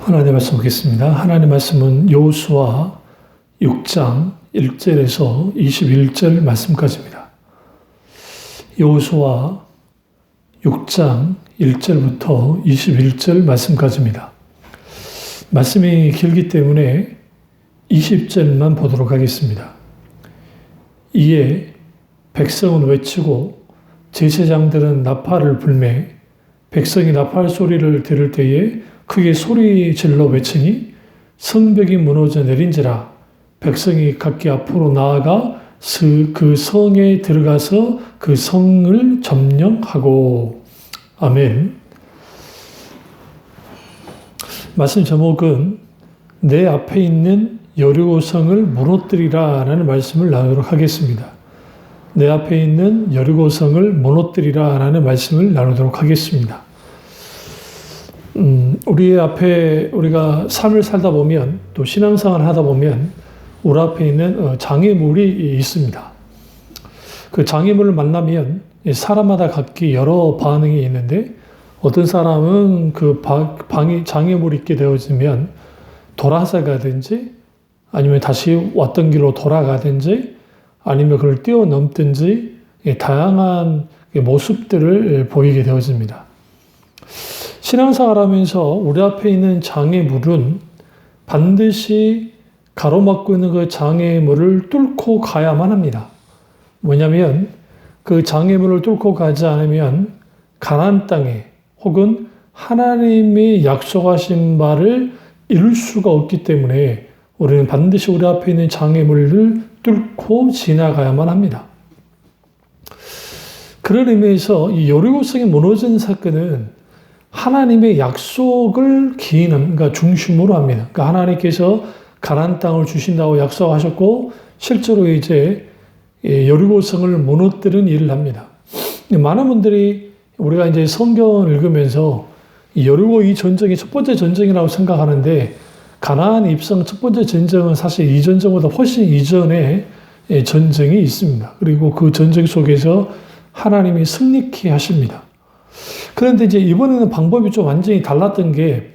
하나님의 말씀 보겠습니다. 하나님의 말씀은 여호수아 6장 1절에서 21절 말씀까지입니다. 여호수아 6장 1절부터 21절 말씀까지입니다. 말씀이 길기 때문에 20절만 보도록 하겠습니다. 이에 백성은 외치고 제사장들은 나팔을 불매 백성이 나팔 소리를 들을 때에 크게 소리 질러 외치니 성벽이 무너져 내린지라 백성이 각기 앞으로 나아가 그 성에 들어가서 그 성을 점령하고. 아멘. 말씀 제목은 내 앞에 있는 여리고성을 무너뜨리라 라는 말씀을 나누도록 하겠습니다. 내 앞에 있는 여리고성을 무너뜨리라 라는 말씀을 나누도록 하겠습니다. 우리 앞에 우리가 삶을 살다 보면 또 신앙생활을 하다 보면 우리 앞에 있는 장애물이 있습니다. 그 장애물을 만나면 사람마다 각기 여러 반응이 있는데 어떤 사람은 그 장애물이 있게 되어지면 돌아서가든지 아니면 다시 왔던 길로 돌아가든지 아니면 그걸 뛰어넘든지 다양한 모습들을 보이게 되어집니다. 신앙생활 하면서 우리 앞에 있는 장애물은 반드시 가로막고 있는 그 장애물을 뚫고 가야만 합니다. 뭐냐면 그 장애물을 뚫고 가지 않으면 가나안 땅에 혹은 하나님이 약속하신 바를 이룰 수가 없기 때문에 우리는 반드시 우리 앞에 있는 장애물을 뚫고 지나가야만 합니다. 그런 의미에서 이 여리고성이 무너진 사건은 하나님의 약속을 기인한, 그러니까 중심으로 합니다. 그러니까 하나님께서 가나안 땅을 주신다고 약속하셨고 실제로 이제 여리고성을 무너뜨린 일을 합니다. 많은 분들이 우리가 이제 성경을 읽으면서 여리고 이 전쟁이 첫 번째 전쟁이라고 생각하는데 가나안 입성 첫 번째 전쟁은 사실 이 전쟁보다 훨씬 이전에 전쟁이 있습니다. 그리고 그 전쟁 속에서 하나님이 승리케 하십니다. 그런데 이제 이번에는 방법이 좀 완전히 달랐던 게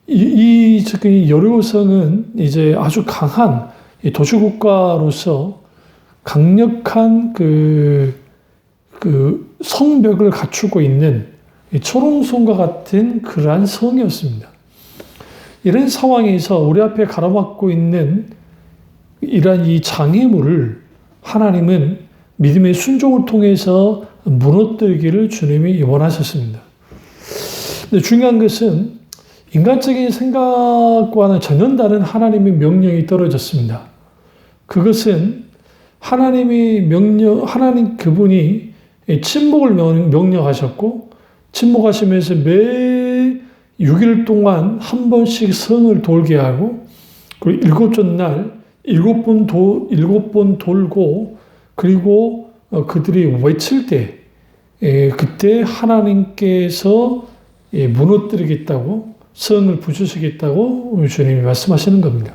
이 여리고성은 이제 아주 강한 도시국가로서 강력한 그 성벽을 갖추고 있는 초롱성과 같은 그러한 성이었습니다. 이런 상황에서 우리 앞에 가로막고 있는 이러한 이 장애물을 하나님은 믿음의 순종을 통해서 무너뜨리기를 주님이 원하셨습니다. 근데 중요한 것은 인간적인 생각과는 전혀 다른 하나님의 명령이 떨어졌습니다. 그것은 하나님 그분이 침묵을 명령하셨고 침묵하시면서 매 6일 동안 한 번씩 성을 돌게 하고 그리고 일곱째 날 7번 돌고 그리고 그들이 외칠 때 그때 하나님께서 무너뜨리겠다고 성을 부수시겠다고 주님이 말씀하시는 겁니다.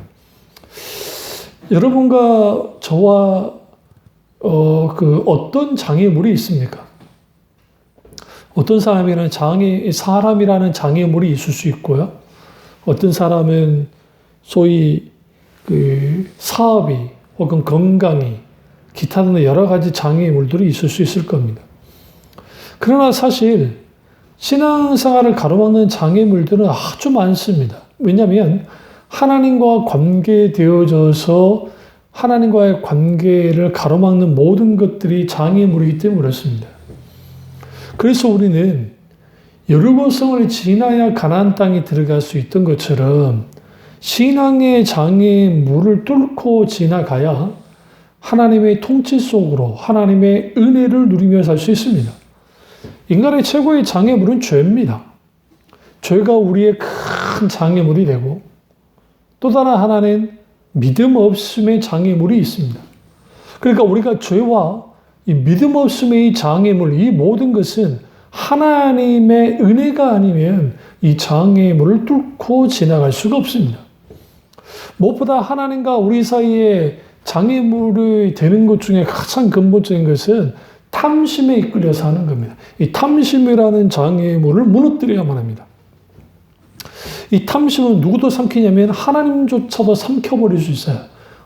여러분과 저와 어떤 장애물이 있습니까? 어떤 사람이라는 장애물이 있을 수 있고요. 어떤 사람은 소위 사업이 혹은 건강이 기타 등의 여러 가지 장애물들이 있을 수 있을 겁니다. 그러나 사실 신앙생활을 가로막는 장애물들은 아주 많습니다. 왜냐하면 하나님과 관계되어져서 하나님과의 관계를 가로막는 모든 것들이 장애물이기 때문에 그렇습니다. 그래서 우리는 여리고성을 지나야 가나안 땅에 들어갈 수 있던 것처럼 신앙의 장애물을 뚫고 지나가야 하나님의 통치 속으로 하나님의 은혜를 누리며 살 수 있습니다. 인간의 최고의 장애물은 죄입니다. 죄가 우리의 큰 장애물이 되고 또 다른 하나는 믿음 없음의 장애물이 있습니다. 그러니까 우리가 죄와 이 믿음 없음의 장애물, 이 모든 것은 하나님의 은혜가 아니면 이 장애물을 뚫고 지나갈 수가 없습니다. 무엇보다 하나님과 우리 사이에 장애물이 되는 것 중에 가장 근본적인 것은 탐심에 이끌려서 하는 겁니다. 이 탐심이라는 장애물을 무너뜨려야만 합니다. 이 탐심은 누구도 삼키냐면 하나님조차도 삼켜버릴 수 있어요.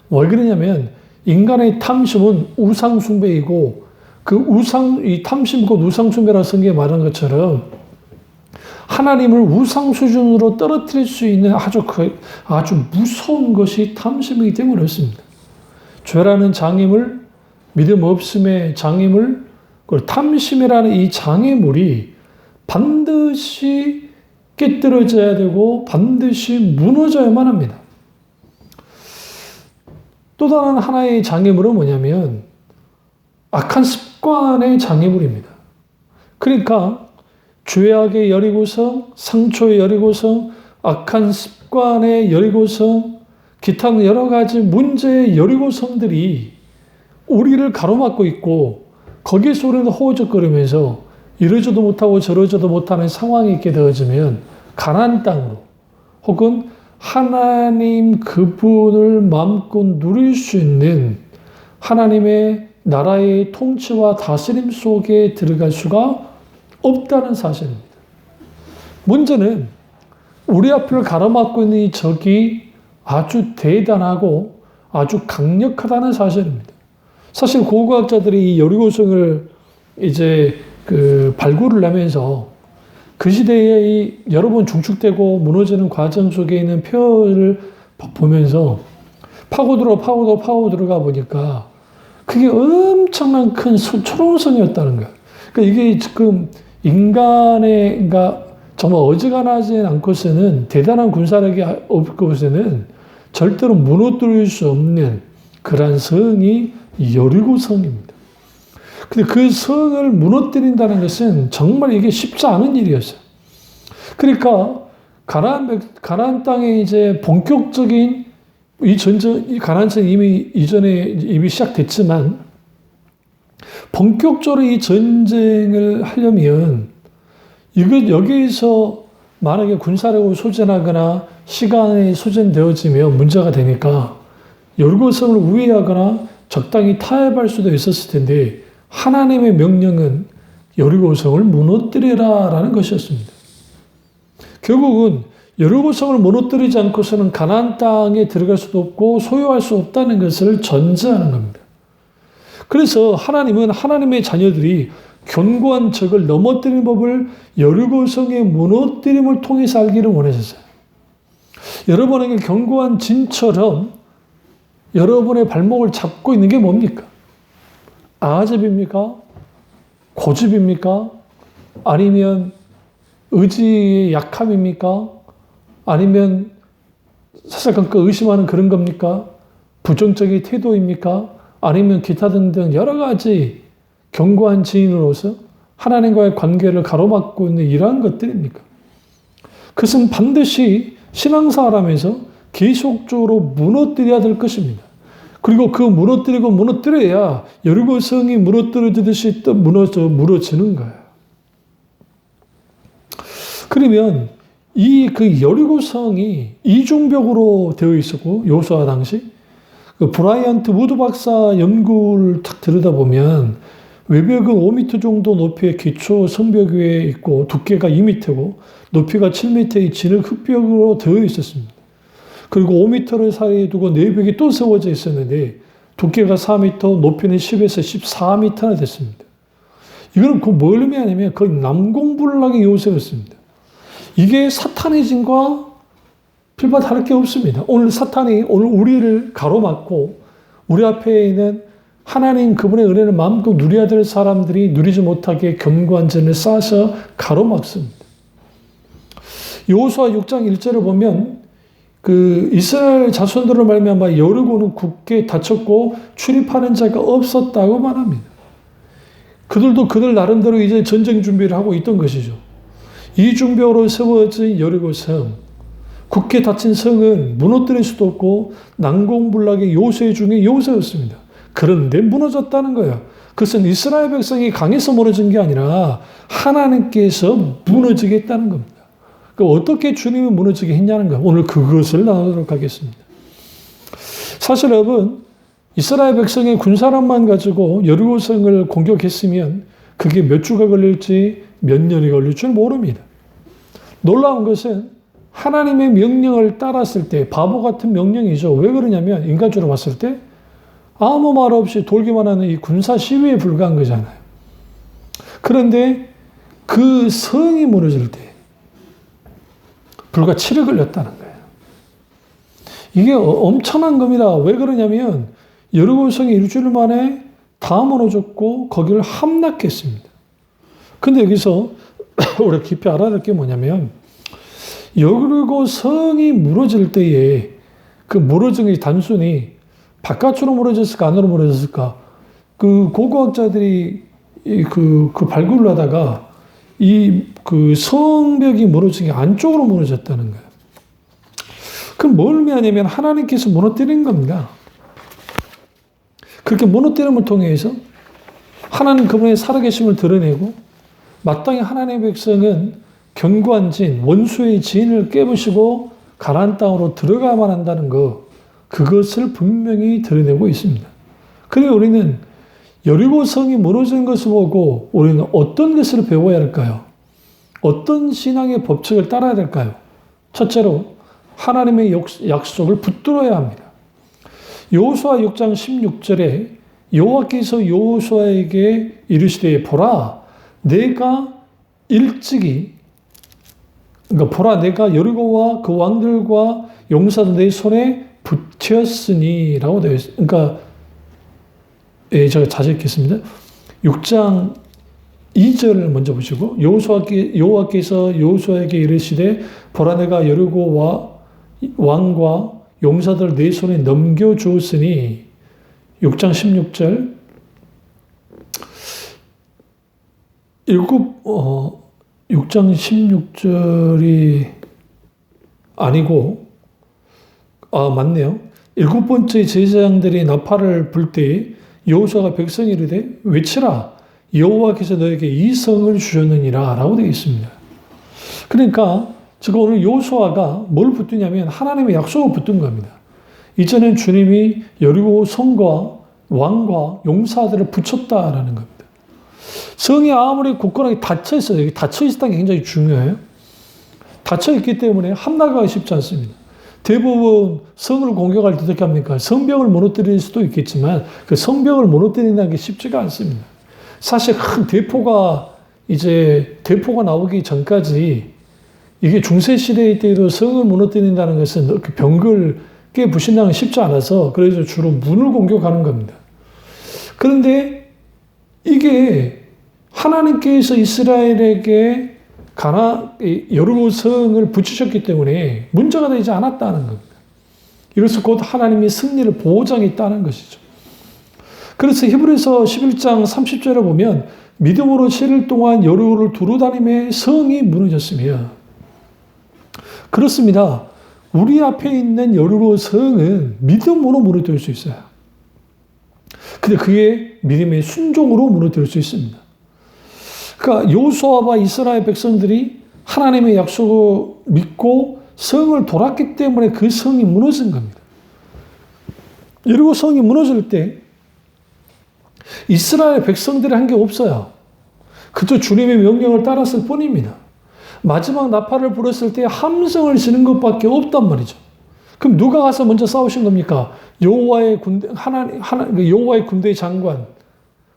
왜 그러냐면 인간의 탐심은 우상숭배이고 이 탐심 곧 우상숭배라는 성경에 말한 것처럼 하나님을 우상 수준으로 떨어뜨릴 수 있는 아주 무서운 것이 탐심이기 때문에 그렇습니다. 죄라는 장애물, 믿음 없음의 장애물, 그리고 탐심이라는 이 장애물이 반드시 깨뜨려져야 되고 반드시 무너져야만 합니다. 또 다른 하나의 장애물은 뭐냐면 악한 습관의 장애물입니다. 그러니까 죄악의 여리고성, 상처의 여리고성, 악한 습관의 여리고성, 기타 여러 가지 문제의 여리고성들이 우리를 가로막고 있고 거기에서 우리는 허우적거리면서 이러지도 못하고 저러지도 못하는 상황이 있게 되어지면 가나안 땅으로 혹은 하나님 그분을 마음껏 누릴 수 있는 하나님의 나라의 통치와 다스림 속에 들어갈 수가 없다는 사실입니다. 문제는 우리 앞을 가로막고 있는 이 적이 아주 대단하고 아주 강력하다는 사실입니다. 사실 고고학자들이 이 여리고성을 이제 발굴을 하면서 그 시대에 이 여러 번 중축되고 무너지는 과정 속에 있는 표를 보면서 파고 들어가 보니까 그게 엄청난 큰 초롱성이었다는 거예요. 그러니까 이게 지금 인간의, 그러니까 정말 어지간하지 않고서는 대단한 군사력이 없고서는 절대로 무너뜨릴 수 없는 그러한 성이 여리고성입니다. 근데 그 성을 무너뜨린다는 것은 정말 이게 쉽지 않은 일이었어요. 그러니까 가나안 땅에 이제 본격적인 이 가나안전 이미 시작됐지만 본격적으로 이 전쟁을 하려면 여기에서 만약에 군사력을 소진하거나 시간이 소진되어지면 문제가 되니까 여리고성을 우회하거나 적당히 타협할 수도 있었을 텐데 하나님의 명령은 여리고성을 무너뜨리라라는 것이었습니다. 결국은 여리고성을 무너뜨리지 않고서는 가나안 땅에 들어갈 수도 없고 소유할 수 없다는 것을 전제하는 겁니다. 그래서 하나님은 하나님의 자녀들이 견고한 적을 넘어뜨리는 법을 여리고성의 무너뜨림을 통해서 알기를 원하셨어요. 여러분에게 견고한 진처럼 여러분의 발목을 잡고 있는 게 뭡니까? 아집입니까? 고집입니까? 아니면 의지의 약함입니까? 아니면 사실상그 의심하는 그런 겁니까? 부정적인 태도입니까? 아니면 기타 등등 여러 가지 견고한 지인으로서 하나님과의 관계를 가로막고 있는 이러한 것들입니까? 그것은 반드시 신앙생활하면서 계속적으로 무너뜨려야 될 것입니다. 그리고 그 무너뜨려야 여리고성이 무너뜨려지듯이 또 무너지는 거예요. 그러면 그 여리고성이 이중벽으로 되어 있었고 여호수아 당시 브라이언트 우드 박사 연구를 탁 들여다보면 외벽은 5m 정도 높이의 기초 성벽 위에 있고 두께가 2m고 높이가 7m의 진흙 흙벽으로 되어 있었습니다. 그리고 5m를 사이에 두고 내벽이 또 세워져 있었는데 두께가 4m, 높이는 10에서 14m나 됐습니다. 이거는 뭘 의미하냐면 거의 남공불락의 요새였습니다. 이게 사탄의 진과 필바 다를 게 없습니다. 오늘 사탄이 우리를 가로막고 우리 앞에 있는 하나님 그분의 은혜를 마음껏 누려야 될 사람들이 누리지 못하게 견고한 전을 쌓아서 가로막습니다. 여호수아 6장 1절을 보면 이스라엘 자손들을 말미암아 여리고는 굳게 닫혔고 출입하는 자가 없었다고 말합니다. 그들도 그들 나름대로 이제 전쟁 준비를 하고 있던 것이죠. 이중벽으로 세워진 여리고성, 굳게 닫힌 성은 무너뜨릴 수도 없고 난공불락의 요새 중에 요새였습니다. 그런데 무너졌다는 거예요. 그것은 이스라엘 백성이 강해서 무너진 게 아니라 하나님께서 무너지게 했다는 겁니다. 어떻게 주님이 무너지게 했냐는 거 오늘 그것을 나누도록 하겠습니다. 사실 여러분 이스라엘 백성의 군사력만 가지고 여리고성을 공격했으면 그게 몇 주가 걸릴지 몇 년이 걸릴 줄 모릅니다. 놀라운 것은 하나님의 명령을 따랐을 때 바보 같은 명령이죠. 왜 그러냐면 인간적으로 봤을 때 아무 말 없이 돌기만 하는 이 군사 시위에 불과한 거잖아요. 그런데 그 성이 무너질 때 불과 7일 걸렸다는 거예요. 이게 엄청난 겁니다. 왜 그러냐면 여리고 성이 일주일 만에 다 무너졌고 거기를 함락했습니다. 근데 여기서 우리가 깊이 알아야 될 게 뭐냐면 여리고 성이 무너질 때에 그 무너진 게 단순히 바깥으로 무너졌을까 안으로 무너졌을까 그 고고학자들이 그 발굴을 하다가 그 성벽이 무너진 게 안쪽으로 무너졌다는 거예요. 그럼 뭘 의미하냐면 하나님께서 무너뜨린 겁니다. 그렇게 무너뜨림을 통해서 하나님 그분의 살아계심을 드러내고 마땅히 하나님의 백성은 견고한 진, 원수의 진을 깨부시고 가나안 땅으로 들어가야만 한다는 것, 그것을 분명히 드러내고 있습니다. 그리고 우리는 여리고 성이 무너지는 것을 보고 우리는 어떤 것을 배워야 할까요? 어떤 신앙의 법칙을 따라야 될까요? 첫째로 하나님의 약속을 붙들어야 합니다. 여호수아 6장 16절에 여호와께서 여호수아에게 이르시되 보라 내가 일찍이 보라 내가 여리고와 그 왕들과 용사들 내 손에 붙였으니 라고 되어 있습니다. 그러니까 제가 자세히 읽겠습니다. 6장 2절을 먼저 보시고 여호와께서 여호수아에게 이르시되 보라 내가 여리고와 왕과 용사들 내 손에 넘겨주었으니 6장 16절 6장 16절이 아니고 맞네요. 7번째 제사장들이 나팔을 불 때 여호수아가 백성이 이르되 외치라 여호와께서 너에게 이 성을 주셨느니라 라고 되어 있습니다. 그러니까 지금 오늘 여호수아가 뭘 붙드냐면 하나님의 약속을 붙든 겁니다. 이전엔 주님이 여리고 성과 왕과 용사들을 붙였다라는 겁니다. 성이 아무리 굳건하게 닫혀 있어요. 여기 닫혀 있다는 게 굉장히 중요해요. 닫혀 있기 때문에 함락하기 쉽지 않습니다. 대부분 성을 공격할 때 어떻게 합니까? 성벽을 무너뜨릴 수도 있겠지만 그 성벽을 무너뜨린다는 게 쉽지가 않습니다. 사실 큰 대포가 나오기 전까지 이게 중세시대 때에도 성을 무너뜨린다는 것은 벽을 깨부신다는 게 쉽지 않아서 그래서 주로 문을 공격하는 겁니다. 그런데 이게 하나님께서 이스라엘에게 여리고 성을 붙이셨기 때문에 문제가 되지 않았다는 겁니다. 이것은 곧 하나님의 승리를 보장했다는 것이죠. 그래서 히브리서 11장 30절에 보면 믿음으로 7일 동안 여리고를 두루다니며 성이 무너졌으며 그렇습니다. 우리 앞에 있는 여리고 성은 믿음으로 무너뜨릴 수 있어요. 근데 그게 믿음의 순종으로 무너뜨릴 수 있습니다. 그러니까 여호수아와 이스라엘 백성들이 하나님의 약속을 믿고 성을 돌았기 때문에 그 성이 무너진 겁니다. 여리고 성이 무너질 때 이스라엘 백성들이 한 게 없어요. 그저 주님의 명령을 따랐을 뿐입니다. 마지막 나팔을 불었을 때 함성을 지는 것밖에 없단 말이죠. 그럼 누가 가서 먼저 싸우신 겁니까? 여호와의 군대, 여호와의 군대의 장관,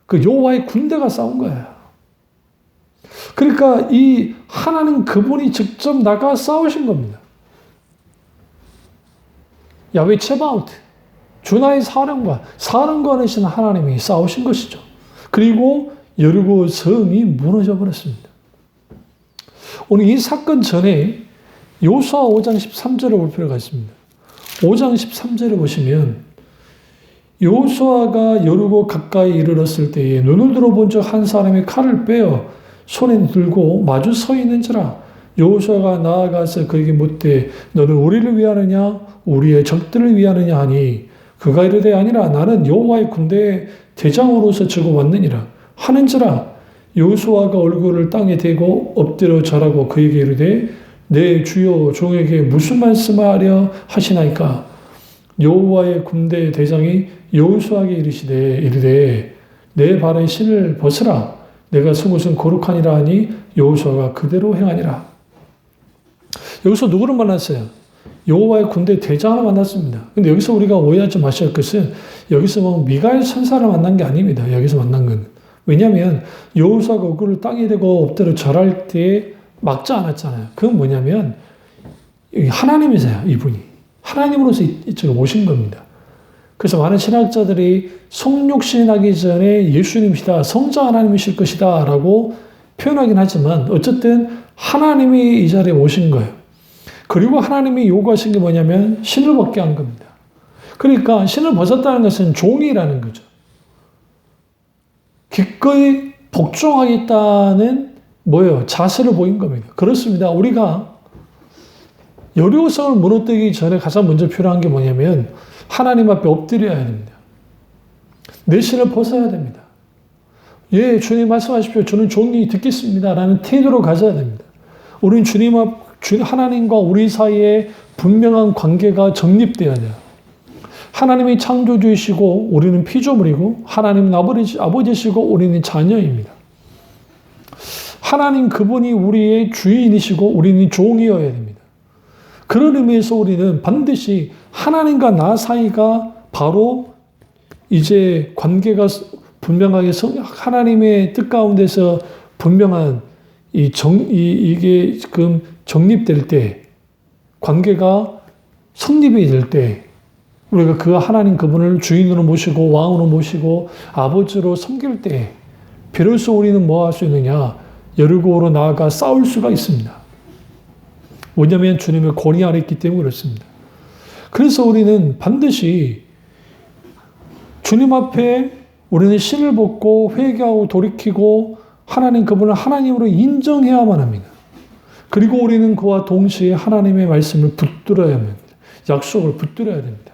그 여호와의 군대가 싸운 거예요. 그러니까 이 하나님 그분이 직접 나가 싸우신 겁니다. 야훼 체바오트, 주나의 사령관이신 하나님이 싸우신 것이죠. 그리고 여리고 성이 무너져 버렸습니다. 오늘 이 사건 전에 여호수아 5장 13절을 볼 필요가 있습니다. 5장 13절을 보시면 여호수아가 여리고 가까이 이르렀을 때에 눈을 들어본 적 한 사람이 칼을 빼어 손에 들고 마주 서 있는지라 여호수아가 나아가서 그에게 묻되 너는 우리를 위하느냐 우리의 적들을 위하느냐 하니 그가 이르되 아니라 나는 여호와의 군대의 대장으로서 지고 왔느니라 하는지라 여호수아가 얼굴을 땅에 대고 엎드려 절하고 그에게 이르되 내 주여 종에게 무슨 말씀하려 하시나이까 여호와의 군대의 대장이 여호수아에게 이르되 내 발의 신을 벗으라 내가 속옷은 거룩하니라 하니 여호수아가 그대로 행하니라. 여기서 누구를 만났어요? 여호와의 군대 대장을 만났습니다. 근데 여기서 우리가 오해하지 마셔야 할 것은 여기서 보면 미가엘 천사를 만난 게 아닙니다. 여기서 만난 건. 왜냐하면 여호수아가 얼굴을 땅에 대고 엎드려 절할 때 막지 않았잖아요. 그건 뭐냐면 하나님이세요. 이분이. 하나님으로서 이쪽에 오신 겁니다. 그래서 많은 신학자들이 성육신하기 전에 예수님이시다, 성자 하나님이실 것이다 라고 표현하긴 하지만 어쨌든 하나님이 이 자리에 오신 거예요. 그리고 하나님이 요구하신 게 뭐냐면 신을 벗게 한 겁니다. 그러니까 신을 벗었다는 것은 종이라는 거죠. 기꺼이 복종하겠다는 뭐예요? 자세를 보인 겁니다. 그렇습니다. 우리가 여리고성을 무너뜨리기 전에 가장 먼저 필요한 게 뭐냐면 하나님 앞에 엎드려야 됩니다. 내 신을 벗어야 됩니다. 예, 주님 말씀하십시오. 저는 종이 듣겠습니다. 라는 태도로 가져야 됩니다. 우리는 하나님과 우리 사이에 분명한 관계가 정립되어야 돼요. 하나님이 창조주이시고 우리는 피조물이고 하나님은 아버지시고 우리는 자녀입니다. 하나님 그분이 우리의 주인이시고 우리는 종이어야 됩니다. 그런 의미에서 우리는 반드시 하나님과 나 사이가 바로 이제 관계가 분명하게 하나님의 뜻 가운데서 분명한 이게 지금 정립될 때, 관계가 성립이 될 때, 우리가 그 하나님 그분을 주인으로 모시고 왕으로 모시고 아버지로 섬길 때, 비로소 우리는 뭐 할 수 있느냐? 여리고로 나아가 싸울 수가 있습니다. 왜냐하면 주님의 권위 아래 있기 때문에 그렇습니다. 그래서 우리는 반드시 주님 앞에 우리는 신을 벗고 회개하고 돌이키고 하나님 그분을 하나님으로 인정해야만 합니다. 그리고 우리는 그와 동시에 하나님의 말씀을 붙들어야 합니다. 약속을 붙들어야 됩니다.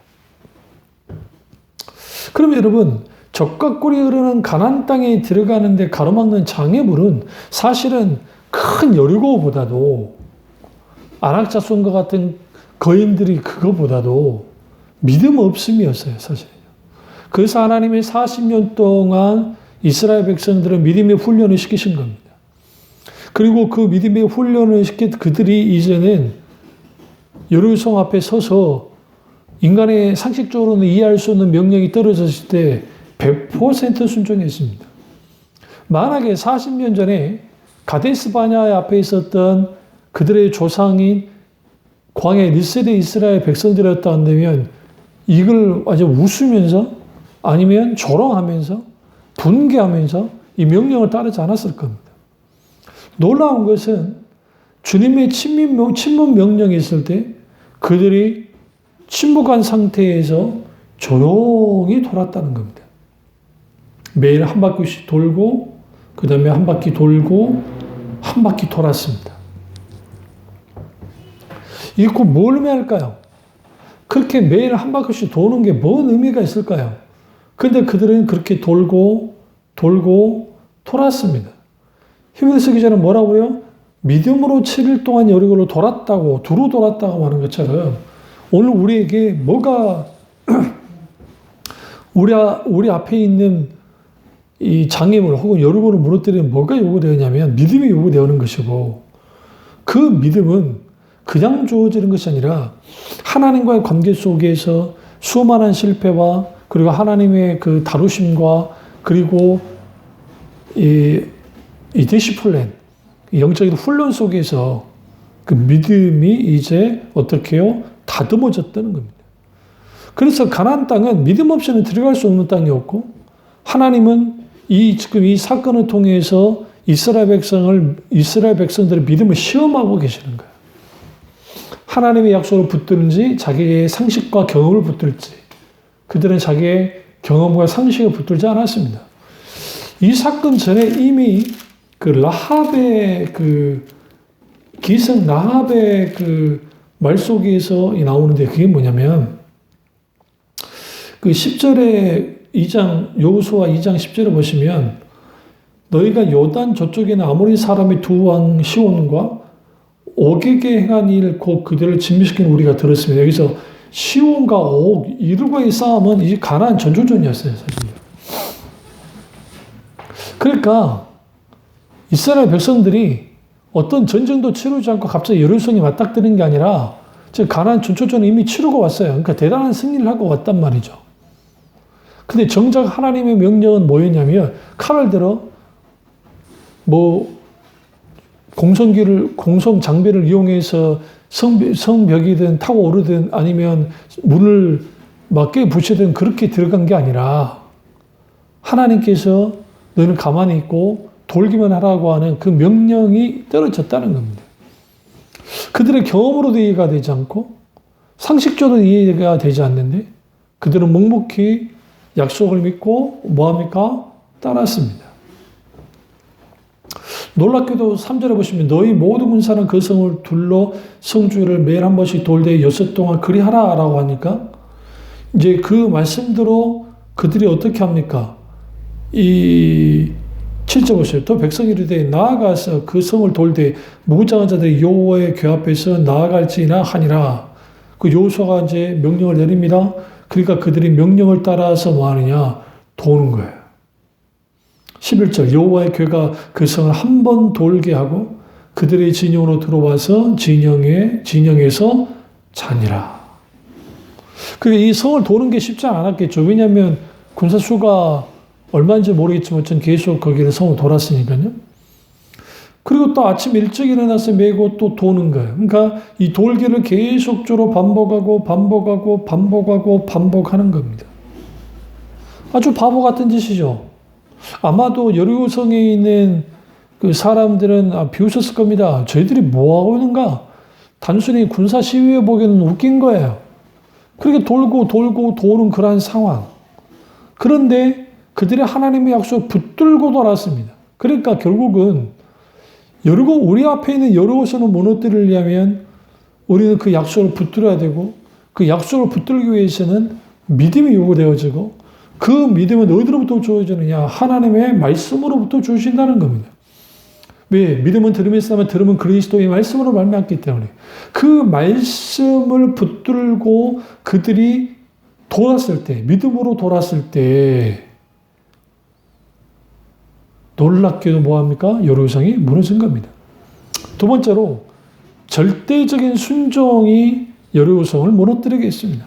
그럼 여러분, 적과 꿀이 흐르는 가나안 땅에 들어가는데 가로막는 장애물은 사실은 큰 여리고보다도 안악자손과 같은 거인들이 그거보다도 믿음 없음이었어요, 사실. 그래서 하나님이 40년 동안 이스라엘 백성들은 믿음의 훈련을 시키신 겁니다. 그리고 그 믿음의 훈련을 시킨 그들이 이제는 여리고성 앞에 서서 인간의 상식적으로는 이해할 수 없는 명령이 떨어졌을 때 100% 순종했습니다. 만약에 40년 전에 가데스 바냐 앞에 있었던 그들의 조상인 광야 1세대 이스라엘 백성들이었다 한다면 이걸 아주 웃으면서 아니면 조롱하면서 분개하면서 이 명령을 따르지 않았을 겁니다. 놀라운 것은 주님의 침묵 명령이 있을 때 그들이 침묵한 상태에서 조용히 돌았다는 겁니다. 매일 한 바퀴씩 돌고 그 다음에 한 바퀴 돌고 한 바퀴 돌았습니다. 이거 뭘 의미할까요? 그렇게 매일 한 바퀴씩 도는 게 뭔 의미가 있을까요? 근데 그들은 그렇게 돌고 돌았습니다. 히브리서 기자는 뭐라고 그래요? 믿음으로 7일 동안 여리고를 돌았다고, 두루 돌았다고 하는 것처럼 오늘 우리에게 뭐가 우리 앞에 있는 이 장애물 혹은 여리고를 무너뜨리는 뭐가 요구되었냐면 믿음이 요구되는 것이고 그 믿음은 그냥 주어지는 것이 아니라 하나님과의 관계 속에서 수많은 실패와 그리고 하나님의 그 다루심과 그리고 이 디시플린, 영적인 훈련 속에서 그 믿음이 이제 어떻게 해요? 다듬어졌다는 겁니다. 그래서 가나안 땅은 믿음 없이는 들어갈 수 없는 땅이었고 하나님은 지금 이 사건을 통해서 이스라엘 백성들의 믿음을 시험하고 계시는 거예요. 하나님의 약속을 붙들는지 자기의 상식과 경험을 붙들지 그들은 자기의 경험과 상식을 붙들지 않았습니다. 이 사건 전에 이미 그 라합의 그 기생 라합의 그 말 속에서 나오는데 그게 뭐냐면 그 10절에 2장 여호수아 2장 10절에 보시면 너희가 요단 저쪽에는 아모리 사람의 두 왕 시온과 옥에게 행한 일 곧 그들을 진멸시킨 우리가 들었습니다. 여기서 시온과 옥 이들과의 싸움은 이 가나안 전초전이었어요, 사실. 그러니까 이스라엘 백성들이 어떤 전쟁도 치르지 않고 갑자기 여루성이 맞닥뜨린 게 아니라 즉 가나안 전초전은 이미 치르고 왔어요. 그러니까 대단한 승리를 하고 왔단 말이죠. 근데 정작 하나님의 명령은 뭐였냐면 칼을 들어 공성 장비를 이용해서 성벽이든 타고 오르든 아니면 문을 막게 부시든 그렇게 들어간 게 아니라 하나님께서 너는 가만히 있고 돌기만 하라고 하는 그 명령이 떨어졌다는 겁니다. 그들의 경험으로도 이해가 되지 않고 상식적으로 이해가 되지 않는데 그들은 묵묵히 약속을 믿고 뭐합니까? 따랐습니다. 놀랍게도 3절에 보시면 너희 모든 군사는 그 성을 둘러 성주를 매일 한 번씩 돌되 6 동안 그리하라 라고 하니까 이제 그 말씀대로 그들이 어떻게 합니까? 이 7절 보세요. 또 백성이 이르되 나아가서 그 성을 돌되 무장한 자들이 여호와의 궤 앞에서 나아갈지나 하니라. 그 여호수아가 이제 명령을 내립니다. 그러니까 그들이 명령을 따라서 뭐 하느냐? 도는 거예요. 11절 여호와의 궤가 그 성을 한 번 돌게 하고 그들의 진영으로 들어와서 진영에서 자니라. 그러니까 이 성을 도는 게 쉽지 않았겠죠. 왜냐하면 군사 수가 얼마인지 모르겠지만 전 계속 거기를 성을 돌았으니까요. 그리고 또 아침 일찍 일어나서 메고 또 도는 거예요. 그러니까 이 돌기를 계속적으로 반복하는 겁니다. 아주 바보 같은 짓이죠. 아마도 여리고성에 있는 그 사람들은 비웃었을 겁니다. 저희들이 뭐하고 있는가? 단순히 군사 시위에 보기에는 웃긴 거예요. 그렇게 돌고 도는 그러한 상황. 그런데 그들이 하나님의 약속을 붙들고 돌았습니다. 그러니까 결국은 우리 앞에 있는 여리고성을 무너뜨리려면 우리는 그 약속을 붙들어야 되고 그 약속을 붙들기 위해서는 믿음이 요구되어지고 그 믿음은 어디로부터 주어지느냐? 하나님의 말씀으로부터 주신다는 겁니다. 왜? 믿음은 들음에서 나면 들음은 그리스도의 말씀으로 말미암기 때문에 그 말씀을 붙들고 그들이 돌았을 때, 믿음으로 돌았을 때 놀랍게도 뭐합니까? 여리고성이 무너진 겁니다. 두 번째로 절대적인 순종이 여리고성을 무너뜨리게 했습니다.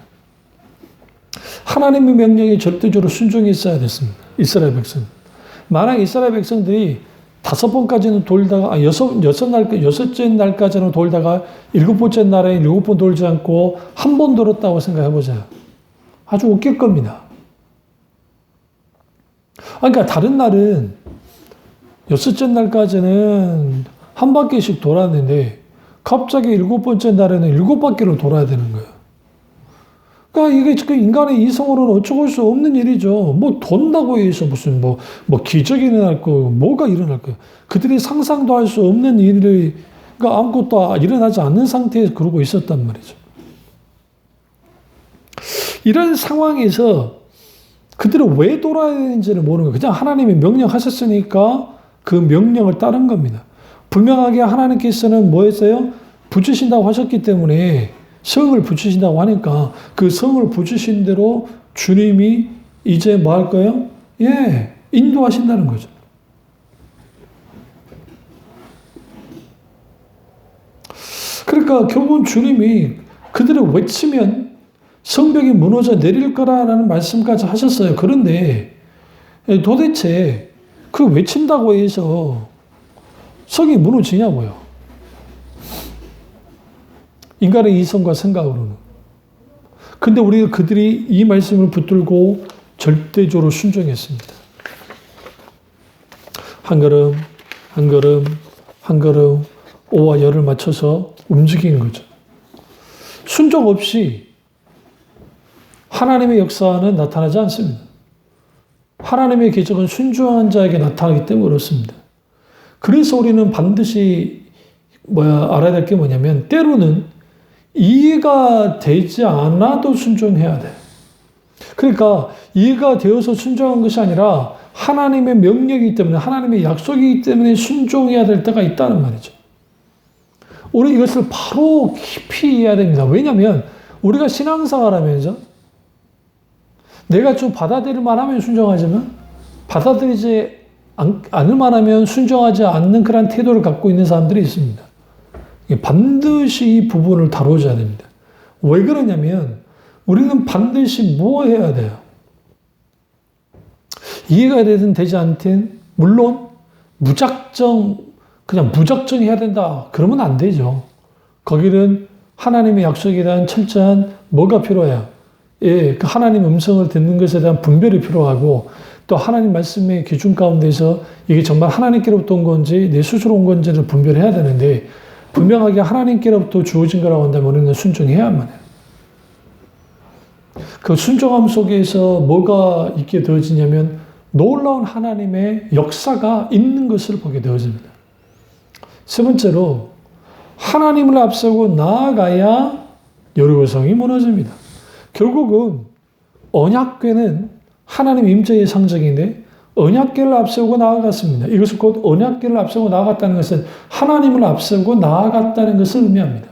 하나님의 명령에 절대적으로 순종했어야 됐습니다. 이스라엘 백성. 만약 이스라엘 백성들이 5번까지는 돌다가, 여섯째 날까지는 돌다가 7번째 날에 7번 돌지 않고 한 번 돌았다고 생각해보자. 아주 웃길 겁니다. 그러니까 다른 날은 6째 날까지는 한 바퀴씩 돌았는데 갑자기 7번째 날에는 7바퀴를 돌아야 되는 거예요. 그러니까 이게 지금 인간의 이성으로는 어쩌고 할 수 없는 일이죠. 뭐 돈다고 해서 무슨 뭐 기적이 일어날 거, 뭐가 일어날 거예요. 그들이 상상도 할 수 없는 일이, 그러니까 아무것도 일어나지 않는 상태에서 그러고 있었단 말이죠. 이런 상황에서 그들은 왜 돌아야 되는지를 모르는 거예요. 그냥 하나님이 명령하셨으니까 그 명령을 따른 겁니다. 분명하게 하나님께서는 뭐 했어요? 붙이신다고 하셨기 때문에 성을 붙이신다고 하니까 그 성을 붙이신 대로 주님이 이제 뭐 할 거예요? 인도하신다는 거죠. 그러니까 결국은 주님이 그들을 외치면 성벽이 무너져 내릴 거라는 말씀까지 하셨어요. 그런데 도대체 그 외친다고 해서 성이 무너지냐고요. 인간의 이성과 생각으로는. 근데 그들이 이 말씀을 붙들고 절대적으로 순종했습니다. 한 걸음 오와 열을 맞춰서 움직인 거죠. 순종 없이 하나님의 역사는 나타나지 않습니다. 하나님의 기적은 순종한 자에게 나타나기 때문에 그렇습니다. 그래서 우리는 반드시 알아야 될 게 뭐냐면 때로는 이해가 되지 않아도 순종해야 돼. 그러니까 이해가 되어서 순종한 것이 아니라 하나님의 명령이기 때문에 하나님의 약속이기 때문에 순종해야 될 때가 있다는 말이죠. 우리 이것을 바로 깊이 이해해야 됩니다. 왜냐하면 우리가 신앙생활 하면서 내가 좀 받아들일만 하면 순종하지만 받아들이지 않을만하면 순종하지 않는 그런 태도를 갖고 있는 사람들이 있습니다. 반드시 이 부분을 다뤄줘야 됩니다. 왜 그러냐면 우리는 반드시 뭐 해야 돼요? 이해가 되든 되지 않든 물론 그냥 무작정 해야 된다. 그러면 안 되죠. 거기는 하나님의 약속에 대한 철저한 뭐가 필요해요? 그 하나님 음성을 듣는 것에 대한 분별이 필요하고 또 하나님 말씀의 기준 가운데서 이게 정말 하나님께로부터 온 건지 내 스스로 온 건지를 분별해야 되는데 분명하게 하나님께로부터 주어진 거라고 한다면 우리는 순종해야만 해요. 그 순종함 속에서 뭐가 있게 되어지냐면 놀라운 하나님의 역사가 있는 것을 보게 되어집니다. 세 번째로 하나님을 앞세우고 나아가야 여리고성이 무너집니다. 결국은 언약궤는 하나님 임재의 상징인데 언약궤를 앞세우고 나아갔습니다. 이것을 곧 언약궤를 앞세우고 나아갔다는 것은 하나님을 앞세우고 나아갔다는 것을 의미합니다.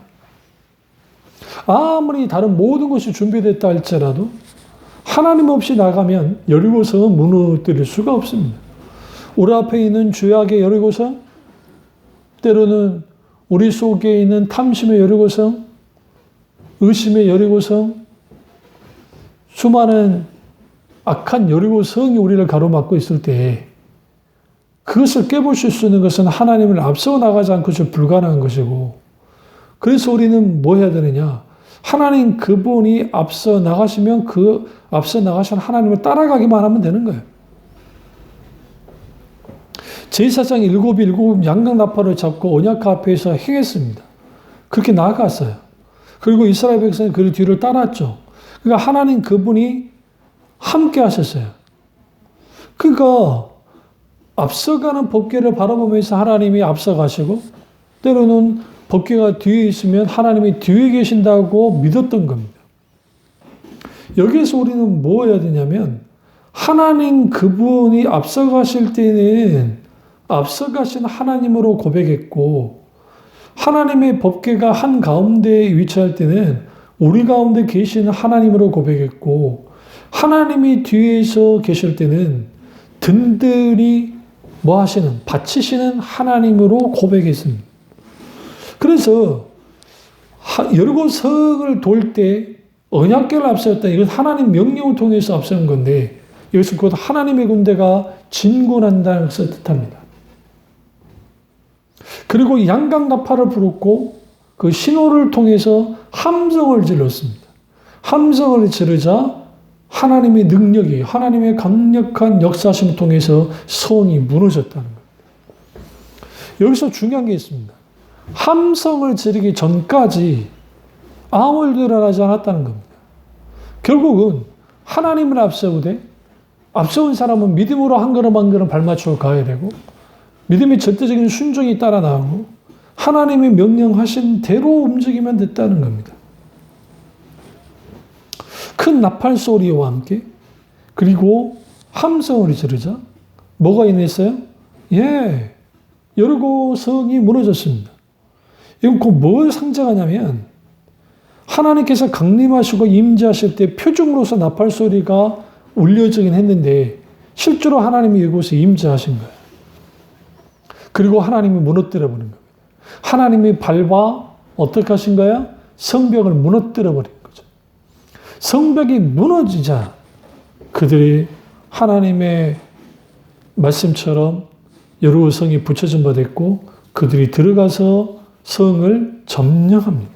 아무리 다른 모든 것이 준비됐다 할지라도 하나님 없이 나가면 여리고성은 무너뜨릴 수가 없습니다. 우리 앞에 있는 죄악의 여리고성, 때로는 우리 속에 있는 탐심의 여리고성, 의심의 여리고성, 수많은 악한 여리고성이 우리를 가로막고 있을 때 그것을 깨부실 수 있는 것은 하나님을 앞서 나가지 않고서 불가능한 것이고 그래서 우리는 뭐 해야 되느냐? 하나님 그분이 앞서 나가시면 그 앞서 나가신 하나님을 따라가기만 하면 되는 거예요. 제사장 일곱 양강나팔을 잡고 언약궤 앞에서 행했습니다. 그렇게 나아갔어요. 그리고 이스라엘 백성이 그 뒤를 따랐죠. 그러니까 하나님 그분이 함께 하셨어요. 그러니까 앞서가는 법궤를 바라보면서 하나님이 앞서가시고 때로는 법궤가 뒤에 있으면 하나님이 뒤에 계신다고 믿었던 겁니다. 여기에서 우리는 뭐 해야 되냐면 하나님 그분이 앞서가실 때는 앞서가신 하나님으로 고백했고 하나님의 법궤가 한가운데에 위치할 때는 우리 가운데 계시는 하나님으로 고백했고 하나님이 뒤에서 계실 때는 든든히 뭐 하시는 바치시는 하나님으로 고백했습니다. 그래서 여리고성을 돌 때 언약궤를 앞세웠다. 이건 하나님 명령을 통해서 앞세운 건데 이것은 곧 하나님의 군대가 진군한다는 것을 뜻합니다. 그리고 양강나팔을 불었고 그 신호를 통해서 함성을 질렀습니다. 함성을 지르자 하나님의 능력이 하나님의 강력한 역사심을 통해서 성이 무너졌다는 겁니다. 여기서 중요한 게 있습니다. 함성을 지르기 전까지 아무 일도 일어나지 않았다는 겁니다. 결국은 하나님을 앞세우되 앞세운 사람은 믿음으로 한 걸음 한 걸음 발맞추어 가야 되고 믿음의 절대적인 순종이 따라 나오고 하나님이 명령하신 대로 움직이면 됐다는 겁니다. 큰 나팔 소리와 함께 그리고 함성을 지르자 뭐가 인했어요? 여리고성이 무너졌습니다. 이건 곧 뭘 상징하냐면 하나님께서 강림하시고 임재하실 때 표징으로서 나팔 소리가 울려지긴 했는데 실제로 하나님이 이곳에 임재하신 거예요. 그리고 하나님이 무너뜨려 버린 겁니다. 하나님이 밟아 어떻게 하신 거예요? 성벽을 무너뜨려 버린 거죠. 성벽이 무너지자 그들이 하나님의 말씀처럼 여리고성이 붙여진 바 됐고 그들이 들어가서 성을 점령합니다.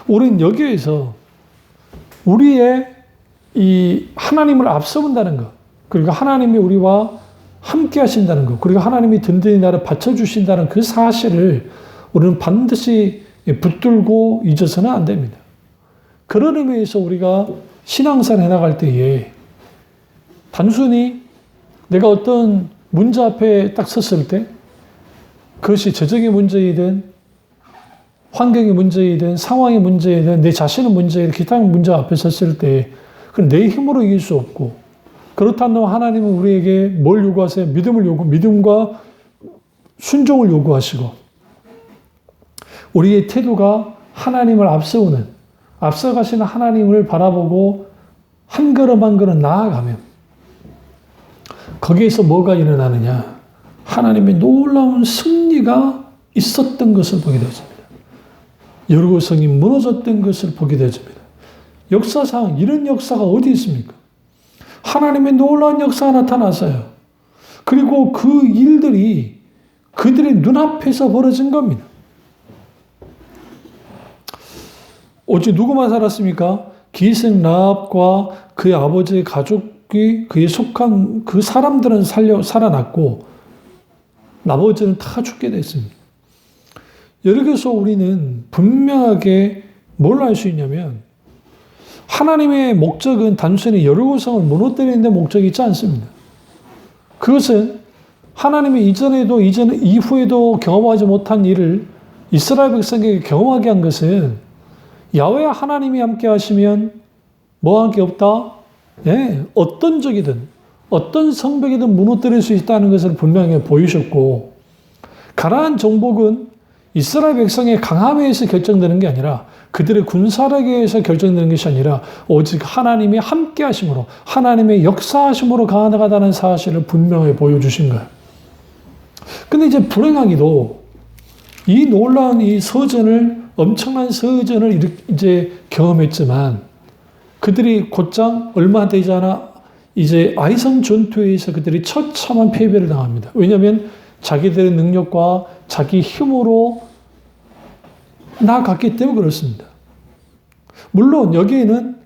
우리는 여기에서 우리의 이 하나님을 앞서본다는 것, 그리고 하나님이 우리와 함께 하신다는 것, 그리고 하나님이 든든히 나를 받쳐주신다는 그 사실을 우리는 반드시 붙들고 잊어서는 안 됩니다. 그런 의미에서 우리가 신앙생활 해나갈 때에 단순히 내가 어떤 문제 앞에 딱 섰을 때 그것이 재정의 문제이든 환경의 문제이든 상황의 문제이든 내 자신의 문제이든 기타 문제 앞에 섰을 때 그건 내 힘으로 이길 수 없고 그렇다면 하나님은 우리에게 뭘 요구하세요? 믿음과 순종을 요구하시고 우리의 태도가 하나님을 앞서가시는 하나님을 바라보고 한 걸음 한 걸음 나아가면 거기에서 뭐가 일어나느냐? 하나님의 놀라운 승리가 있었던 것을 보게 되어집니다. 여리고성이 무너졌던 것을 보게 되어집니다. 역사상 이런 역사가 어디 있습니까? 하나님의 놀라운 역사가 나타나서요. 그리고 그 일들이 그들의 눈앞에서 벌어진 겁니다. 오직 누구만 살았습니까? 기생 라합과 그의 아버지의 가족이 그에 속한 그 사람들은 살아났고 나머지는 다 죽게 됐습니다. 여기서 우리는 분명하게 뭘 알 수 있냐면 하나님의 목적은 단순히 여리고성을 무너뜨리는 데 목적이 있지 않습니다. 그것은 하나님이 이후에도 경험하지 못한 일을 이스라엘 백성에게 경험하게 한 것은 야훼 하나님이 함께 하시면 뭐 할 게 없다? 예, 어떤 적이든 어떤 성벽이든 무너뜨릴 수 있다는 것을 분명히 보이셨고 가나안 정복은 이스라엘 백성의 강함에 의해서 결정되는 게 아니라 그들의 군사력에 의해서 결정되는 것이 아니라 오직 하나님이 함께 하심으로 하나님의 역사하심으로 가능하다는 사실을 분명히 보여주신 거예요. 근데 이제 불행하기도 이 놀라운 이 엄청난 서전을 이제 경험했지만 그들이 곧장 얼마 되지 않아 이제 아이성 전투에 의해서 그들이 처참한 패배를 당합니다. 왜냐하면 자기들의 능력과 자기 힘으로 나아갔기 때문에 그렇습니다. 물론 여기에는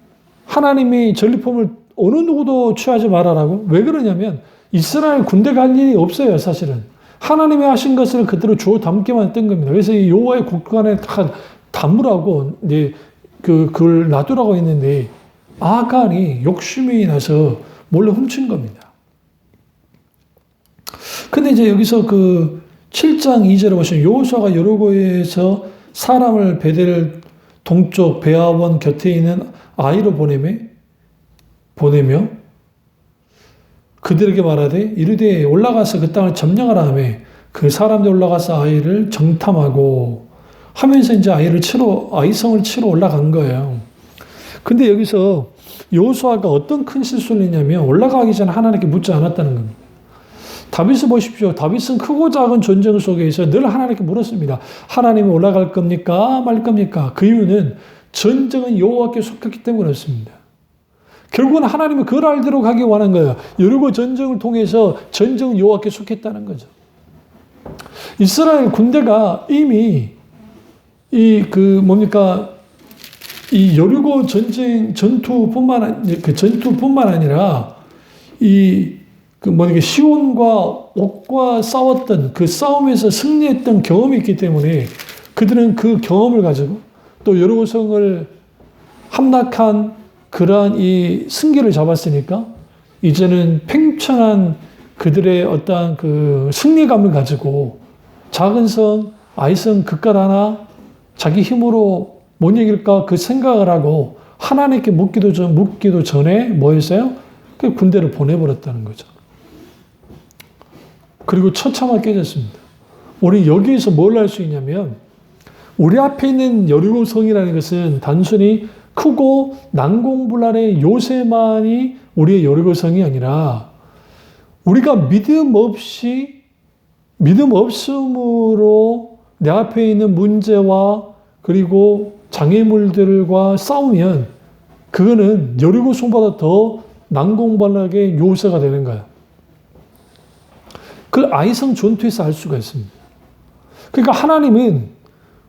하나님이 전리품을 어느 누구도 취하지 말아라고. 왜 그러냐면 이스라엘 군대가 할 일이 없어요, 사실은. 하나님이 하신 것을 그대로 주워 담게만 했던 겁니다. 그래서 이 여호와의 국간에 다 담으라고 이제 그걸 놔두라고 했는데 아간이 욕심이 나서 몰래 훔친 겁니다. 근데 이제 여기서 그 7장 2절에 보시면 여호수아가 여리고에서 사람을 베델 동쪽 베아원 곁에 있는 아이로 보내며 그들에게 말하되 이르되 올라가서 그 땅을 점령하라 하며 그 사람들 올라가서 아이를 정탐하고 하면서 이제 아이성을 치러 올라간 거예요. 근데 여기서 여호수아가 어떤 큰 실수를 했냐면 올라가기 전에 하나님께 묻지 않았다는 겁니다. 다윗을 보십시오. 다윗은 크고 작은 전쟁 속에서 늘 하나님께 물었습니다. 하나님이 올라갈 겁니까? 말 겁니까? 그 이유는 전쟁은 여호와께 속했기 때문에 그렇습니다. 결국은 하나님은 그 날대로 가기 원한 거예요. 여리고 전쟁을 통해서 전쟁은 여호와께 속했다는 거죠. 이스라엘 군대가 이미 이 여리고 전투뿐만 아니라 시온과 옥과 싸웠던 그 싸움에서 승리했던 경험이 있기 때문에 그들은 그 경험을 가지고 또 여리고성을 함락한 그러한 이 승기를 잡았으니까 이제는 팽창한 그들의 어떤 그 승리감을 가지고 작은 성, 아이성 그깟 하나 자기 힘으로 못 이길까 그 생각을 하고 하나님께 묻기도 전에 뭐 했어요? 그 군대를 보내버렸다는 거죠. 그리고 처참하게 깨졌습니다. 우리 여기에서 뭘 알 수 있냐면 우리 앞에 있는 여리고성이라는 것은 단순히 크고 난공불락의 요새만이 우리의 여리고성이 아니라 우리가 믿음 없음으로 내 앞에 있는 문제와 그리고 장애물들과 싸우면 그거는 여리고성보다 더 난공불락의 요새가 되는 거예요. 그 아이성 전투에서 알 수가 있습니다. 그러니까 하나님은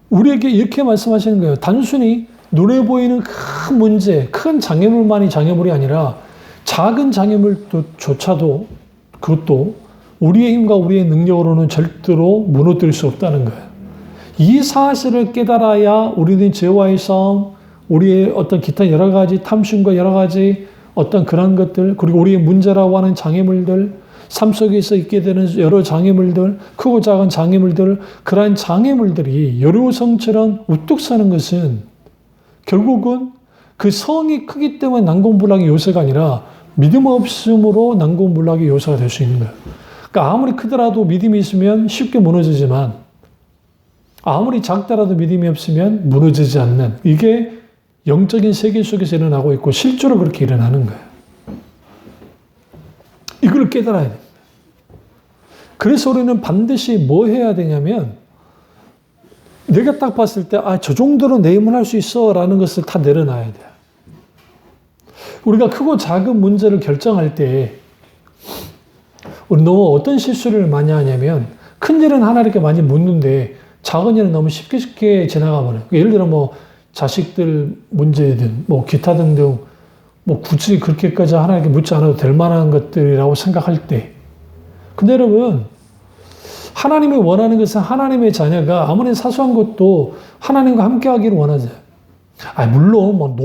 우리에게 이렇게 말씀하시는 거예요. 단순히 눈에 보이는 큰 문제, 큰 장애물만이 장애물이 아니라 작은 장애물조차도 그것도 우리의 힘과 우리의 능력으로는 절대로 무너뜨릴 수 없다는 거예요. 이 사실을 깨달아야 우리는 죄와의 싸움, 우리의 어떤 기타 여러 가지 탐심과 여러 가지 어떤 그런 것들, 그리고 우리의 문제라고 하는 장애물들, 삶 속에서 있게 되는 여러 장애물들, 크고 작은 장애물들, 그러한 장애물들이 여리고성처럼 우뚝 서는 것은 결국은 그 성이 크기 때문에 난공불락의 요새가 아니라 믿음 없음으로 난공불락의 요새가 될 수 있는 거예요. 그러니까 아무리 크더라도 믿음이 있으면 쉽게 무너지지만 아무리 작더라도 믿음이 없으면 무너지지 않는 이게 영적인 세계 속에서 일어나고 있고 실제로 그렇게 일어나는 거예요. 이걸 깨달아야 됩니다. 그래서 우리는 반드시 뭐 해야 되냐면 내가 딱 봤을 때 저 정도로 내 힘을 할 수 있어 라는 것을 다 내려놔야 돼요. 우리가 크고 작은 문제를 결정할 때 우리 너무 어떤 실수를 많이 하냐면 큰 일은 하나님께 많이 묻는데 작은 일은 너무 쉽게 지나가 버려요. 예를 들어 뭐 자식들 문제든 뭐 기타 등등 뭐 굳이 그렇게까지 하나님께 묻지 않아도 될 만한 것들이라고 생각할 때. 근데 여러분, 하나님이 원하는 것은 하나님의 자녀가 아무리 사소한 것도 하나님과 함께 하기를 원하죠. 물론 뭐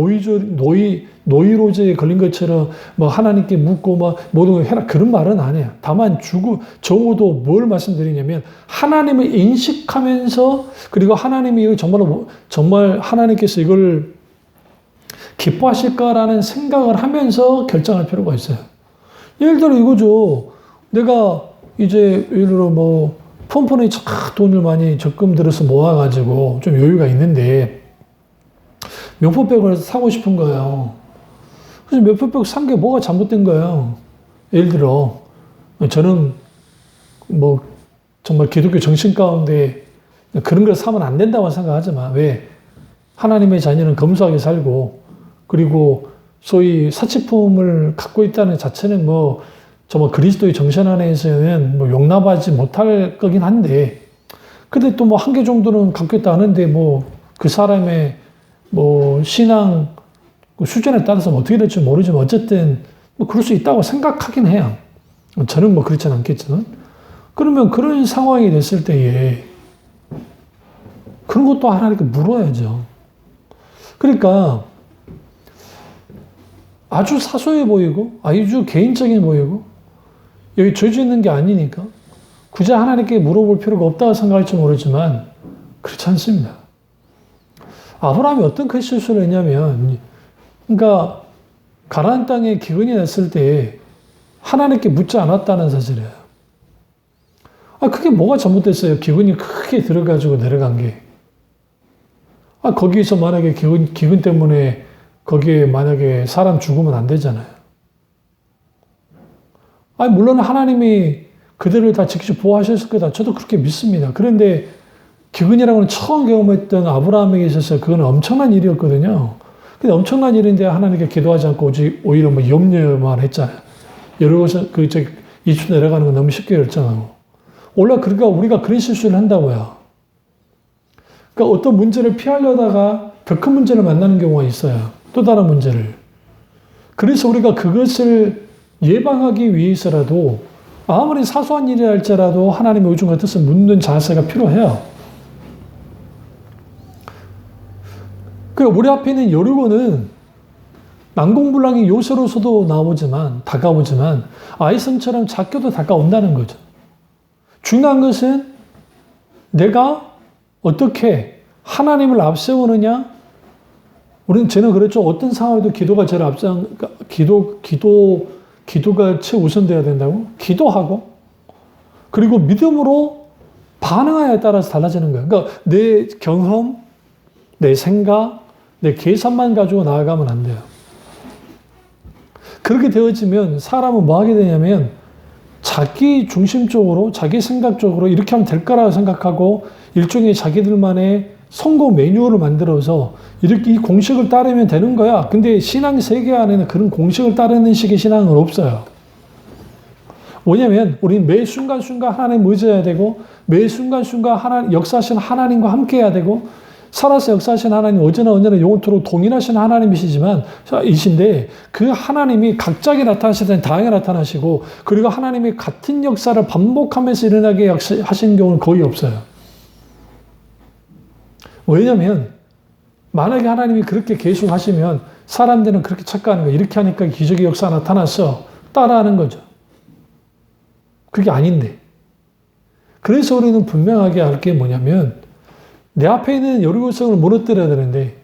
노이로제에 걸린 것처럼 뭐 하나님께 묻고 막 모든 걸 해라 그런 말은 아니에요. 다만 적어도 뭘 말씀드리냐면 하나님을 인식하면서 그리고 하나님이 정말 하나님께서 이걸 기뻐하실까라는 생각을 하면서 결정할 필요가 있어요. 예를 들어 이거죠. 내가 이제 예를 들어 뭐 폰폰에 돈을 많이 적금 들여서 모아가지고 좀 여유가 있는데 명품백을 사고 싶은 거예요. 그래서 명품백 산 게 뭐가 잘못된 거예요. 예를 들어 저는 뭐 정말 기독교 정신 가운데 그런 걸 사면 안 된다고 생각하지만 왜? 하나님의 자녀는 검소하게 살고 그리고 소위 사치품을 갖고 있다는 자체는 뭐 정말 그리스도의 정신 안에서는 뭐 용납하지 못할 거긴 한데 근데 또 뭐 한 개 정도는 갖고 있다 하는데 뭐 그 사람의 뭐 신앙 수준에 따라서 어떻게 될지 모르지만 어쨌든 뭐 그럴 수 있다고 생각하긴 해요. 저는 뭐 그렇진 않겠지만 그러면 그런 상황이 됐을 때에 그런 것도 하나님께 물어야죠. 그러니까 아주 사소해 보이고 아주 개인적인 보이고 여기 죄 짓는 게 아니니까 굳이 하나님께 물어볼 필요가 없다고 생각할지 모르지만 그렇지 않습니다. 아브라함이 어떤 그 실수를 했냐면 그러니까 가나안 땅에 기근이 났을 때 하나님께 묻지 않았다는 사실이에요. 그게 뭐가 잘못됐어요? 기근이 크게 들어가지고 내려간 게. 거기서 만약에 기근 때문에 거기에 만약에 사람 죽으면 안 되잖아요. 물론 하나님이 그들을 다 지키시 보호하셨을 거다. 저도 그렇게 믿습니다. 그런데 기근이라고는 처음 경험했던 아브라함에게 있어서 그건 엄청난 일이었거든요. 근데 엄청난 일인데 하나님께 기도하지 않고 오히려 뭐 염려만 했잖아요. 여러 곳에 이주 내려가는 건 너무 쉽게 결정하고. 원래 그러니까 우리가 그런 실수를 한다고요. 그러니까 어떤 문제를 피하려다가 더 큰 문제를 만나는 경우가 있어요. 또 다른 문제를. 그래서 우리가 그것을 예방하기 위해서라도 아무리 사소한 일이 할지라도 하나님의 의중과 뜻을 묻는 자세가 필요해요. 그러니까 우리 앞에 있는 여리고는 난공불락의 요새로서도 다가오지만 아이성처럼 작게도 다가온다는 거죠. 중요한 것은 내가 어떻게 하나님을 앞세우느냐. 저는 그랬죠. 어떤 상황에도 기도가 제일 기도가 최우선돼야 된다고? 기도하고, 그리고 믿음으로 반응하여에 따라서 달라지는 거예요. 그러니까 내 경험, 내 생각, 내 계산만 가지고 나아가면 안 돼요. 그렇게 되어지면 사람은 뭐 하게 되냐면 자기 중심적으로, 자기 생각적으로 이렇게 하면 될 거라고 생각하고 일종의 자기들만의 성공 매뉴얼을 만들어서 이렇게 이 공식을 따르면 되는 거야. 근데 신앙 세계 안에는 그런 공식을 따르는 식의 신앙은 없어요. 뭐냐면 우리는 매 순간순간 하나님 의지해야 되고 매 순간순간 역사하신 하나님과 함께 해야 되고 살아서 역사하신 하나님 언제나 영원토록 동일하신 하나님이시지만 이신데 그 하나님이 각자에게 나타나시든 다양하게 나타나시고 그리고 하나님이 같은 역사를 반복하면서 일어나게 하시는 경우는 거의 없어요. 왜냐하면 만약에 하나님이 그렇게 계속 하시면 사람들은 그렇게 착각하는 거예요. 이렇게 하니까 기적의 역사가 나타났어. 따라하는 거죠. 그게 아닌데. 그래서 우리는 분명하게 알 게 뭐냐면 내 앞에 있는 여리고성을 무너뜨려야 되는데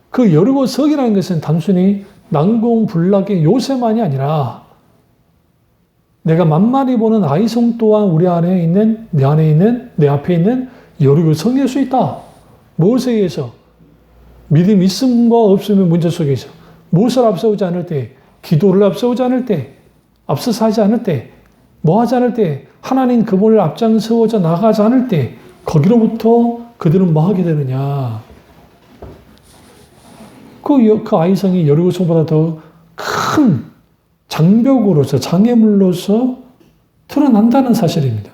그 여리고성이라는 것은 단순히 난공불락의 요새만이 아니라 내가 만만히 보는 아이성 또한 내 앞에 있는 여리고성일 수 있다. 무엇에 의해서? 믿음이 있음과 없음의 문제 속에서 무엇을 앞세우지 않을 때, 기도를 앞세우지 않을 때, 앞서서 하지 않을 때, 뭐 하지 않을 때, 하나님 그분을 앞장서오자 나가지 않을 때, 거기로부터 그들은 뭐 하게 되느냐. 그 아이성이 여리고성보다 더 큰 장벽으로서, 장애물로서 드러난다는 사실입니다.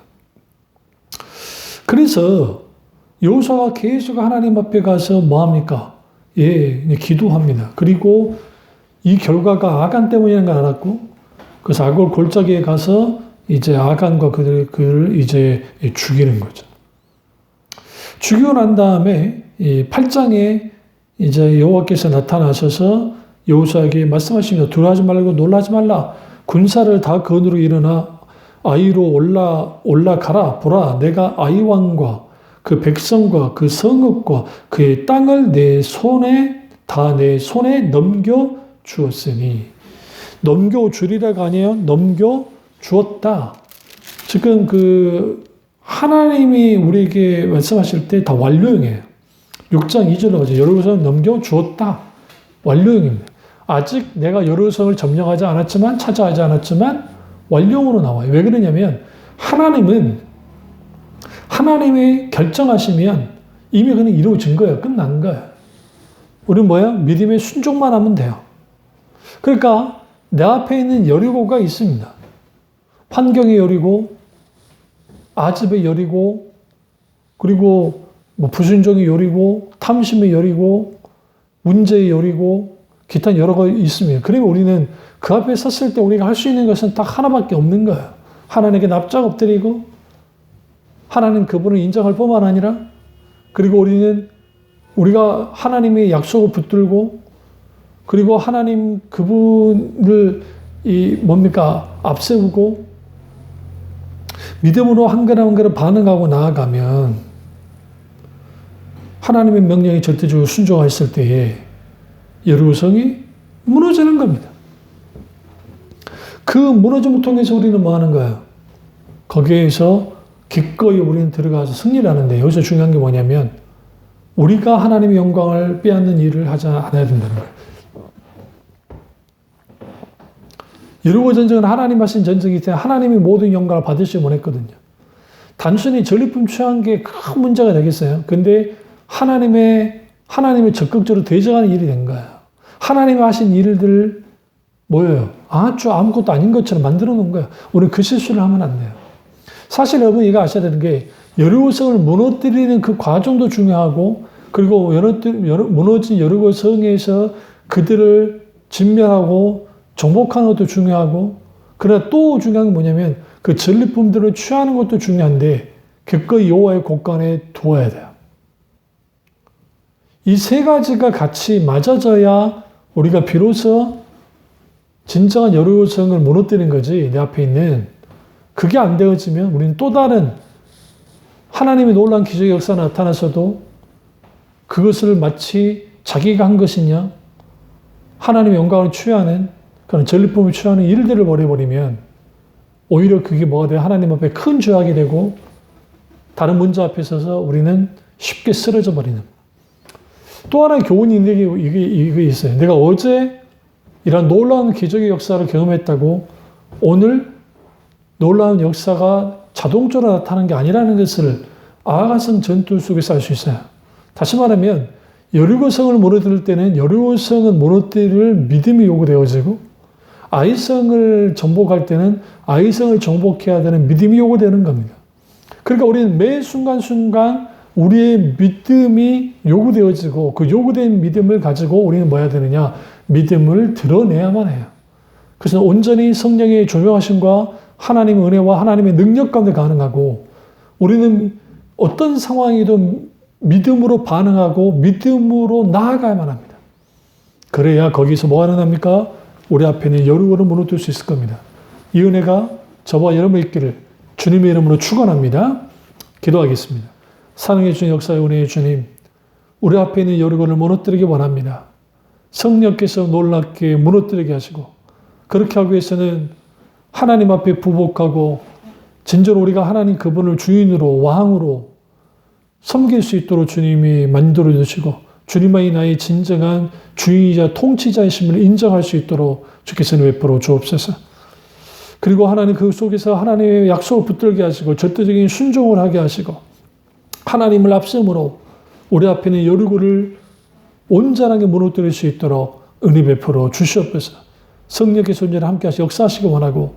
그래서 여호수아가 계속 하나님 앞에 가서 뭐 합니까? 예, 기도합니다. 그리고 이 결과가 아간 때문이라는 걸 알았고, 그래서 아골 골짜기에 가서 이제 아간과 그를 이제 죽이는 거죠. 죽이고 난 다음에 이 8장에 이제 여호와께서 나타나셔서 여호수아에게 말씀하십니다. 두려워하지 말고 놀라지 말라. 군사를 다 건으로 일어나 아이로 올라가라. 보라, 내가 아이 왕과 그 백성과 그 성읍과 그의 땅을 내 손에 넘겨 주었으니. 넘겨 주리라가 아니에요. 넘겨 주었다. 지금 그 하나님이 우리에게 말씀하실 때 다 완료형이에요. 6장 2절로 가죠. 여리고성을 넘겨 주었다. 완료형입니다. 아직 내가 여리고성을 점령하지 않았지만, 차지하지 않았지만 완료형으로 나와요. 왜 그러냐면 하나님이 결정하시면 이미 그는 이루어진 거예요. 끝난 거예요. 우리는 뭐야? 믿음의 순종만 하면 돼요. 그러니까 내 앞에 있는 여리고가 있습니다. 환경의 여리고, 아집의 여리고, 그리고 뭐 불순종의 여리고, 탐심의 여리고, 문제의 여리고, 기타 여러 가지 있습니다. 그러면 우리는 그 앞에 섰을 때 우리가 할 수 있는 것은 딱 하나밖에 없는 거예요. 하나님께 납작 엎드리고, 하나님 그분을 인정할 뿐만 아니라, 그리고 우리가 하나님의 약속을 붙들고, 그리고 하나님 그분을 앞세우고, 믿음으로 한 걸음 한 걸음 반응하고 나아가면, 하나님의 명령에 절대적으로 순종했을 때에 여리고성이 무너지는 겁니다. 그 무너짐을 통해서 우리는 뭐 하는 거예요? 거기에서 기꺼이 우리는 들어가서 승리를 하는데, 여기서 중요한 게 뭐냐면 우리가 하나님의 영광을 빼앗는 일을 하지 않아야 된다는 거예요. 여리고 전쟁은 하나님 하신 전쟁이기 때문에 하나님이 모든 영광을 받으시기 원했거든요. 단순히 전리품 취한 게 큰 문제가 되겠어요. 근데 하나님의 적극적으로 대적하는 일이 된 거예요. 하나님이 하신 일들 뭐예요? 아무것도 아닌 것처럼 만들어 놓은 거예요. 우리는 그 실수를 하면 안 돼요. 사실 여러분 이거 아셔야 되는 게 여리고성을 무너뜨리는 그 과정도 중요하고, 그리고 무너진 여리고성에서 그들을 진멸하고 정복하는 것도 중요하고, 그러나 또 중요한 게 뭐냐면 그 전리품들을 취하는 것도 중요한데 기꺼이 여호와의 곳간에 두어야 돼요. 이 세 가지가 같이 맞아져야 우리가 비로소 진정한 여리고성을 무너뜨리는 거지. 내 앞에 있는 그게 안 되어지면 우리는 또 다른 하나님의 놀라운 기적의 역사가 나타나서도 그것을 마치 자기가 한 것이냐, 하나님의 영광을 취하는 그런 전리품을 취하는 일들을 벌여버리면 오히려 그게 뭐가 돼요? 하나님 앞에 큰 죄악이 되고 다른 문제 앞에 서서 우리는 쉽게 쓰러져 버리는. 또 하나의 교훈이 있는 게 이게 있어요. 내가 어제 이런 놀라운 기적의 역사를 경험했다고 오늘 놀라운 역사가 자동적으로 나타나는 게 아니라는 것을 아하가성 전투 속에서 알 수 있어요. 다시 말하면 여리고성을 무너뜨릴 때는 여리고성을 무너뜨릴 믿음이 요구되어지고, 아이성을 정복할 때는 아이성을 정복해야 되는 믿음이 요구되는 겁니다. 그러니까 우리는 매 순간순간 우리의 믿음이 요구되어지고, 그 요구된 믿음을 가지고 우리는 뭐 해야 되느냐? 믿음을 드러내야만 해요. 그래서 온전히 성령의 조명하심과 하나님의 은혜와 하나님의 능력 가운데 가능하고, 우리는 어떤 상황에도 믿음으로 반응하고 믿음으로 나아가야만 합니다. 그래야 거기서 뭐가 일어납니까? 우리 앞에는 여리고를 무너뜨릴 수 있을 겁니다. 이 은혜가 저와 여러분의 있기를 주님의 이름으로 축원합니다. 기도하겠습니다. 사랑해 주신 역사의 은혜의 주님, 우리 앞에 있는 여리고를 무너뜨리기 원합니다. 성령께서 놀랍게 무너뜨리게 하시고, 그렇게 하기 위해서는 하나님 앞에 부복하고 진정으로 우리가 하나님 그분을 주인으로 왕으로 섬길 수 있도록 주님이 만들어 주시고, 주님만이 나의 진정한 주인이자 통치자이심을 인정할 수 있도록 주께서는 베풀어 주옵소서. 그리고 하나님 그 속에서 하나님의 약속을 붙들게 하시고 절대적인 순종을 하게 하시고 하나님을 앞세움으로 우리 앞에 있는 여리고를 온전하게 무너뜨릴 수 있도록 은혜 베풀어 주시옵소서. 성령의 손질을 함께 하시 역사하시기 원하고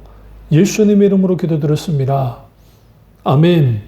예수님의 이름으로 기도드렸습니다. 아멘.